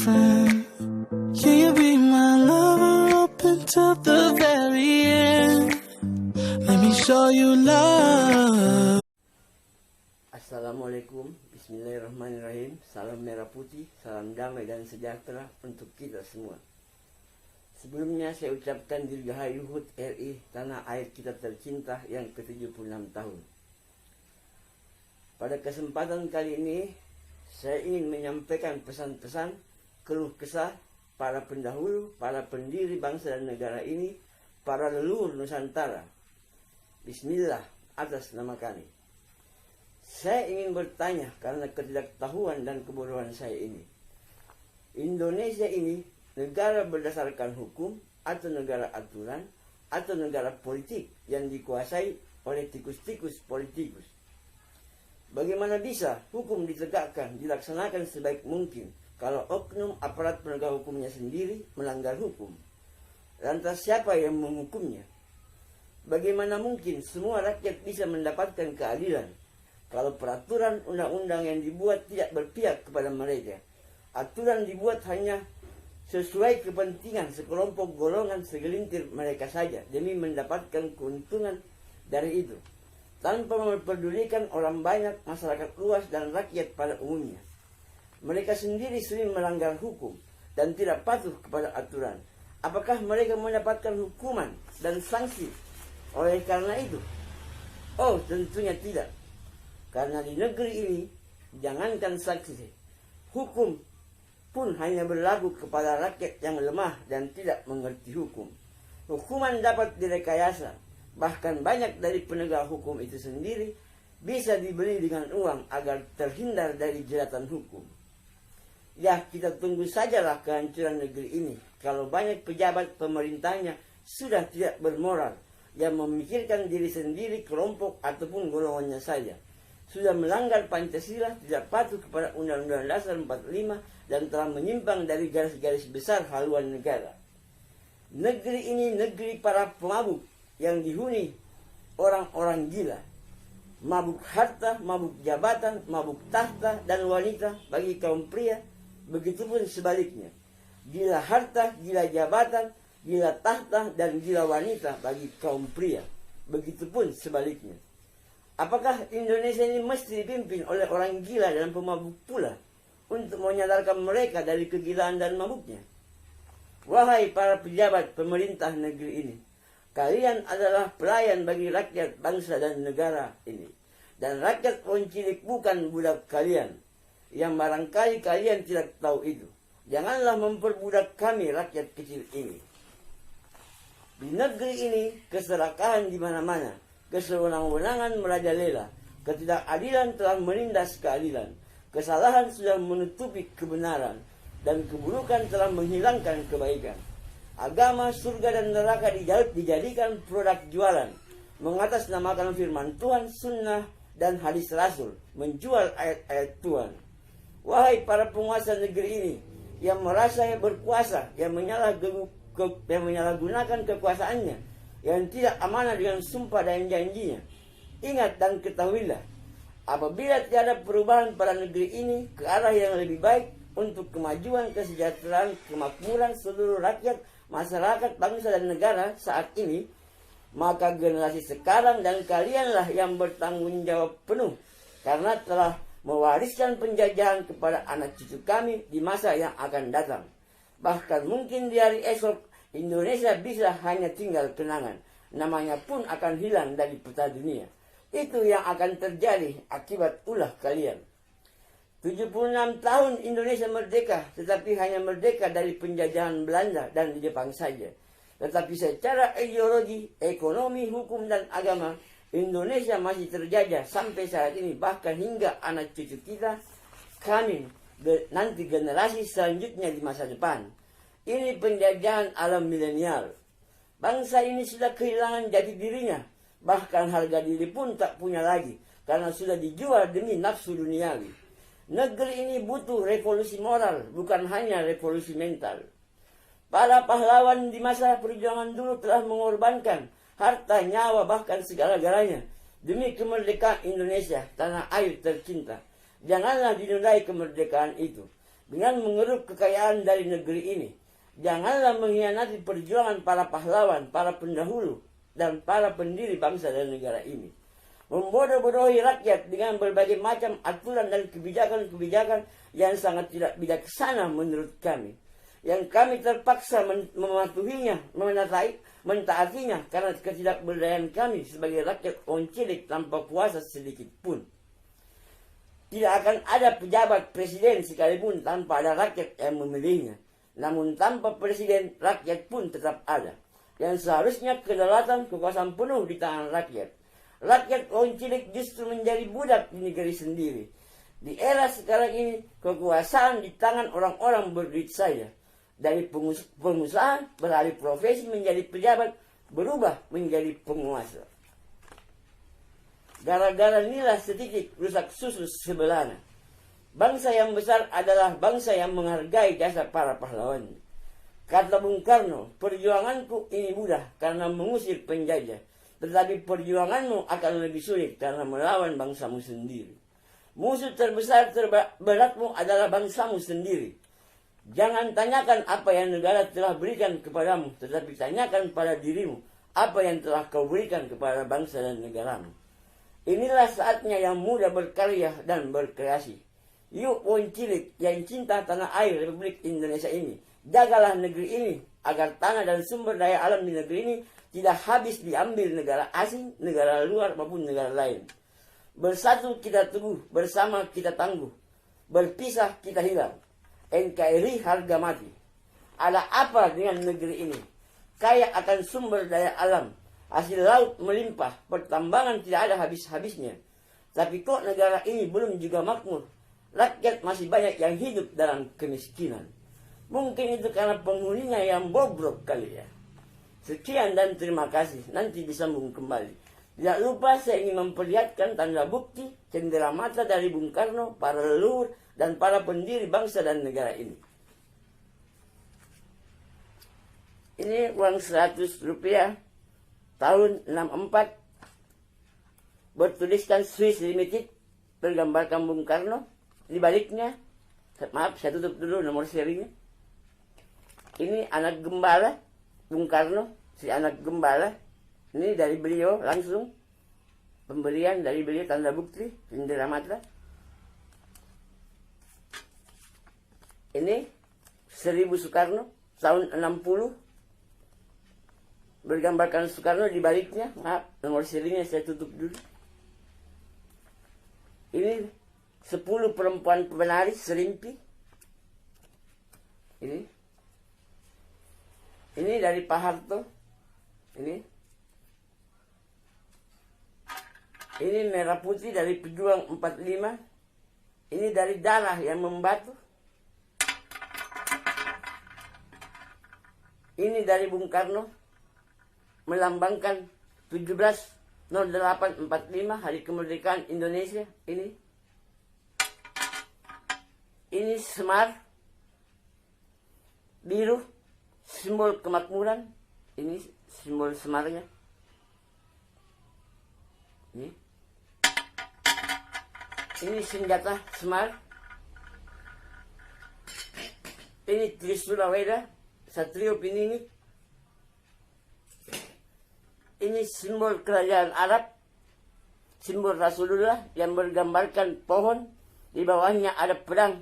friend? Can you be my lover up until the very end? Let me show you love. Assalamualaikum, bismillahirrahmanirrahim. Salam merah putih, salam damai dan sejahtera untuk kita semua. Sebelumnya saya ucapkan dirgahayu HUT RI, tanah air kita tercinta yang ke-76 tahun. Pada kesempatan kali ini, saya ingin menyampaikan pesan-pesan, keluh kesah para pendahulu, para pendiri bangsa dan negara ini, para leluhur Nusantara. Bismillah atas nama kami. Saya ingin bertanya karena ketidaktahuan dan kebodohan saya ini. Indonesia ini negara berdasarkan hukum atau negara aturan atau negara politik yang dikuasai oleh tikus-tikus politikus. Bagaimana bisa hukum ditegakkan, dilaksanakan sebaik mungkin kalau oknum aparat penegak hukumnya sendiri melanggar hukum? Lantas siapa yang menghukumnya? Bagaimana mungkin semua rakyat bisa mendapatkan keadilan kalau peraturan undang-undang yang dibuat tidak berpihak kepada mereka? Aturan dibuat hanya sesuai kepentingan sekelompok golongan segelintir mereka saja demi mendapatkan keuntungan dari itu, tanpa memperdulikan orang banyak, masyarakat luas, dan rakyat pada umumnya. Mereka sendiri sering melanggar hukum dan tidak patuh kepada aturan. Apakah mereka mendapatkan hukuman dan sanksi oleh karena itu? Oh, tentunya tidak. Karena di negeri ini, jangankan sanksi, hukum pun hanya berlaku kepada rakyat yang lemah dan tidak mengerti hukum. Hukuman dapat direkayasa, bahkan banyak dari penegak hukum itu sendiri bisa dibeli dengan uang agar terhindar dari jeratan hukum. Ya, kita tunggu sajalah kehancuran negeri ini kalau banyak pejabat pemerintahnya sudah tidak bermoral, yang memikirkan diri sendiri, kelompok ataupun golongannya saja, sudah melanggar Pancasila, tidak patuh kepada Undang-Undang Dasar 45, dan telah menyimpang dari garis-garis besar haluan negara. Negeri ini negeri para pemabuk yang dihuni orang-orang gila. Mabuk harta, mabuk jabatan, mabuk tahta dan wanita bagi kaum pria, begitupun sebaliknya. Gila harta, gila jabatan, gila tahta, dan gila wanita bagi kaum pria, begitupun sebaliknya. Apakah Indonesia ini mesti dipimpin oleh orang gila dan pemabuk pula untuk menyadarkan mereka dari kegilaan dan mabuknya? Wahai para pejabat pemerintah negeri ini, kalian adalah pelayan bagi rakyat, bangsa dan negara ini. Dan rakyat wong cilik bukan budak kalian, yang barangkali kalian tidak tahu itu. Janganlah memperbudak kami rakyat kecil ini. Di negeri ini keserakahan di mana-mana, kesewenang-wenangan merajalela, ketidakadilan telah menindas keadilan, kesalahan sudah menutupi kebenaran, dan keburukan telah menghilangkan kebaikan. Agama, surga, dan neraka dijadikan produk jualan, mengatasnamakan firman Tuhan, sunnah, dan hadis Rasul, menjual ayat-ayat Tuhan. Wahai para penguasa negeri ini, yang merasa berkuasa, yang menyalahgunakan kekuasaannya, yang tidak amanah dengan sumpah dan janjinya, ingat dan ketahuilah, apabila tiada perubahan pada negeri ini ke arah yang lebih baik untuk kemajuan, kesejahteraan, kemakmuran seluruh rakyat, masyarakat, bangsa, dan negara saat ini, maka generasi sekarang dan kalianlah yang bertanggung jawab penuh, karena telah mewariskan penjajahan kepada anak cucu kami di masa yang akan datang. Bahkan mungkin di hari esok, Indonesia bisa hanya tinggal kenangan, namanya pun akan hilang dari peta dunia. Itu yang akan terjadi akibat ulah kalian. 76 tahun Indonesia merdeka, tetapi hanya merdeka dari penjajahan Belanda dan Jepang saja. Tetapi secara ideologi, ekonomi, hukum, dan agama, Indonesia masih terjajah sampai saat ini, bahkan hingga anak cucu kita, kami, nanti generasi selanjutnya di masa depan. Ini penjajahan alam milenial. Bangsa ini sudah kehilangan jati dirinya, bahkan harga diri pun tak punya lagi, karena sudah dijual demi nafsu duniawi. Negeri ini butuh revolusi moral, bukan hanya revolusi mental. Para pahlawan di masa perjuangan dulu telah mengorbankan harta, nyawa, bahkan segala-galanya demi kemerdekaan Indonesia, tanah air tercinta. Janganlah dinodai kemerdekaan itu. dengan mengeruk kekayaan dari negeri ini. Janganlah mengkhianati perjuangan para pahlawan, para pendahulu, dan para pendiri bangsa dan negara ini. Membodoh-bodohi rakyat dengan berbagai macam aturan dan kebijakan-kebijakan yang sangat tidak bijaksana menurut kami. Yang kami terpaksa mematuhinya, mentaatinya karena ketidakberdayaan kami sebagai rakyat orang cilik tanpa kuasa sedikit pun. Tidak akan ada pejabat presiden sekalipun tanpa ada rakyat yang memilihnya. Namun tanpa presiden, rakyat pun tetap ada. Yang seharusnya kedaulatan kekuasaan penuh di tangan rakyat. Rakyat orang cilik justru menjadi budak di negeri sendiri. Di era sekarang ini, kekuasaan di tangan orang-orang berduit saja. Dari pengusaha beralih profesi menjadi pejabat, berubah menjadi penguasa. Gara-gara inilah setitik rusak susu sebelahnya. Bangsa yang besar adalah bangsa yang menghargai jasa para pahlawan. Kata Bung Karno, perjuanganku ini mudah karena mengusir penjajah. Tetapi perjuanganmu akan lebih sulit karena melawan bangsamu sendiri. Musuh terbesar terberatmu adalah bangsamu sendiri. Jangan tanyakan apa yang negara telah berikan kepadamu, tetapi tanyakan pada dirimu apa yang telah kau berikan kepada bangsa dan negaramu. Inilah saatnya yang muda berkarya dan berkreasi. Yuk orang cilik yang cinta tanah air Republik Indonesia ini, jagalah negeri ini agar tanah dan sumber daya alam di negeri ini tidak habis diambil negara asing, negara luar maupun negara lain. Bersatu kita teguh, bersama kita tangguh. Berpisah kita hilang. NKRI harga mati. Ada apa dengan negeri ini? Kaya akan sumber daya alam. Hasil laut melimpah, pertambangan tidak ada habis-habisnya. Tapi kok negara ini belum juga makmur? Rakyat masih banyak yang hidup dalam kemiskinan. Mungkin itu karena penghuninya yang bobrok kali ya. Sekian dan terima kasih. Nanti disambung kembali. Tidak lupa saya ingin memperlihatkan tanda bukti cendera mata dari Bung Karno, para leluhur, dan para pendiri bangsa dan negara ini. Ini uang 100 rupiah tahun 64. Bertuliskan Swiss Limited, bergambarkan Bung Karno. Di baliknya, maaf saya tutup dulu nomor serinya. Ini anak gembala Bung Karno, si anak gembala. Ini dari beliau langsung. Pemberian dari beliau, tanda bukti, cendera mata. Ini 1000 Soekarno, tahun 60. Bergambarkan Soekarno di baliknya. Maaf, nomor serinya saya tutup dulu. Ini 10 perempuan penari serimpi. Ini dari Pak Harto. Ini merah putih dari pejuang 45. Ini dari darah yang membatu. Ini dari Bung Karno melambangkan 17/08/45 hari kemerdekaan Indonesia. Ini semar biru, simbol kemakmuran. Ini simbol semarnya. Ini senjata semar. Ini Trisula Weda, Satrio Pinini. Ini simbol kerajaan Arab, simbol Rasulullah yang bergambarkan pohon. Di bawahnya ada pedang,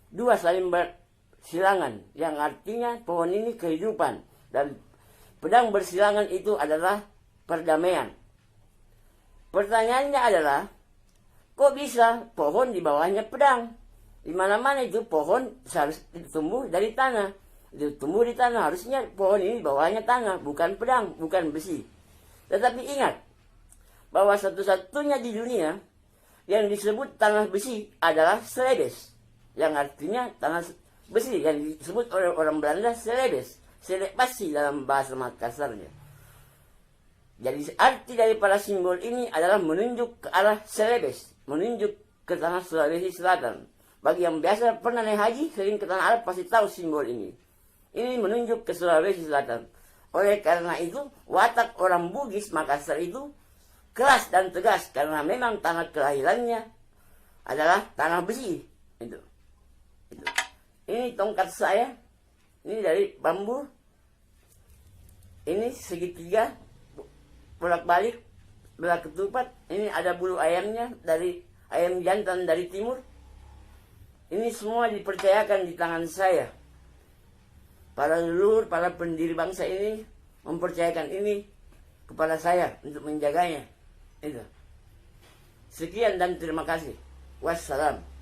dua saling bersilangan, yang artinya pohon ini kehidupan. Dan pedang bersilangan itu adalah perdamaian. Pertanyaannya adalah, kok bisa pohon di bawahnya pedang? Di mana-mana itu pohon harus tumbuh dari tanah. Itu tumbuh di tanah, harusnya pohon ini di bawahnya tanah, bukan pedang, bukan besi. Tetapi ingat, bahwa satu-satunya di dunia yang disebut tanah besi adalah Celebes. Yang artinya tanah besi, yang disebut oleh orang Belanda Celebes. Selepasi dalam bahasa Makassarnya. Jadi arti daripada simbol ini adalah menunjuk ke arah Celebes, menunjuk ke tanah Sulawesi Selatan. Bagi yang biasa pernah naik haji, sering ke tanah Arab pasti tahu simbol ini. Ini menunjuk ke Sulawesi Selatan. Oleh karena itu, watak orang Bugis Makassar itu keras dan tegas karena memang tanah kelahirannya adalah tanah besi. Itu. Ini tongkat saya. Ini dari bambu. Ini segitiga. Bolak-balik. Belah ketupat. Ini ada bulu ayamnya. Dari ayam jantan dari timur. Ini semua dipercayakan di tangan saya. Para leluhur, para pendiri bangsa ini mempercayakan ini kepada saya untuk menjaganya. Itu. Sekian dan terima kasih. Wassalam.